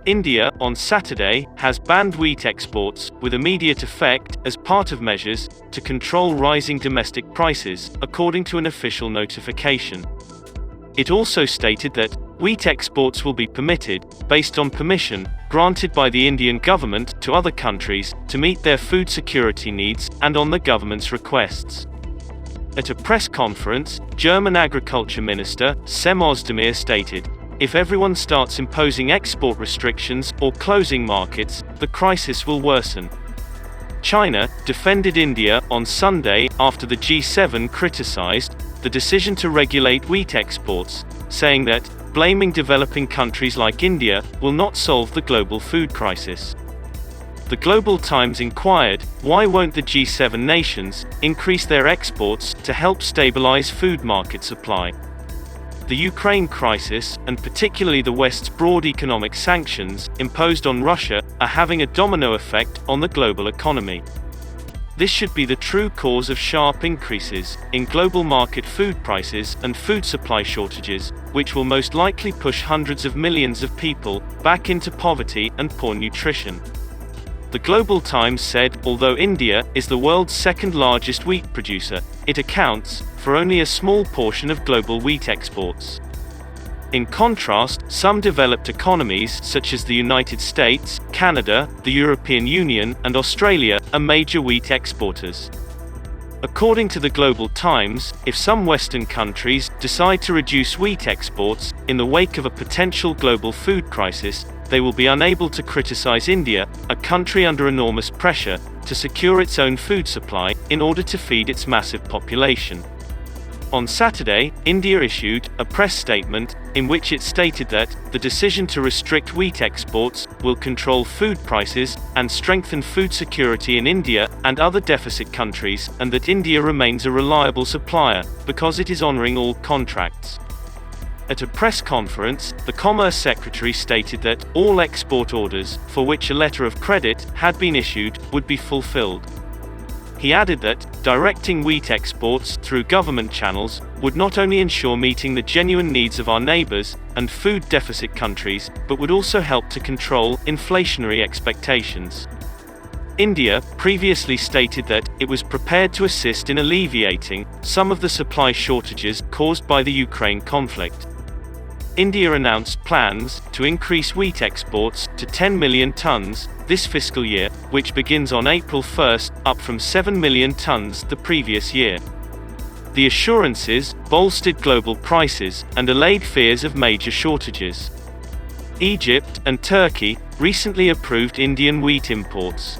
India, on Saturday, has banned wheat exports, with immediate effect, as part of measures to control rising domestic prices, according to an official notification. It also stated that wheat exports will be permitted, based on permission granted by the Indian government to other countries to meet their food security needs, and on the government's requests. At a press conference, German Agriculture Minister Cem Özdemir stated, "If everyone starts imposing export restrictions or closing markets, the crisis will worsen." China defended India on Sunday after the G7 criticized the decision to regulate wheat exports, saying that blaming developing countries like India will not solve the global food crisis. The Global Times inquired, why won't the G7 nations increase their exports to help stabilize food market supply? The Ukraine crisis, and particularly the West's broad economic sanctions imposed on Russia, are having a domino effect on the global economy. This should be the true cause of sharp increases in global market food prices and food supply shortages, which will most likely push hundreds of millions of people back into poverty and poor nutrition. The Global Times said, although India is the world's second largest wheat producer, it accounts for only a small portion of global wheat exports. In contrast, some developed economies such as the United States, Canada, the European Union, and Australia are major wheat exporters. According to the Global Times, if some Western countries decide to reduce wheat exports in the wake of a potential global food crisis, they will be unable to criticize India, a country under enormous pressure to secure its own food supply in order to feed its massive population. On Saturday, India issued a press statement in which it stated that the decision to restrict wheat exports will control food prices and strengthen food security in India and other deficit countries, and that India remains a reliable supplier because it is honoring all contracts. At a press conference, the Commerce Secretary stated that all export orders, for which a letter of credit had been issued, would be fulfilled. He added that directing wheat exports through government channels would not only ensure meeting the genuine needs of our neighbors and food deficit countries, but would also help to control inflationary expectations. India previously stated that it was prepared to assist in alleviating some of the supply shortages caused by the Ukraine conflict. India announced plans to increase wheat exports to 10 million tons this fiscal year, which begins on April 1, up from 7 million tons the previous year. The assurances bolstered global prices and allayed fears of major shortages. Egypt and Turkey recently approved Indian wheat imports.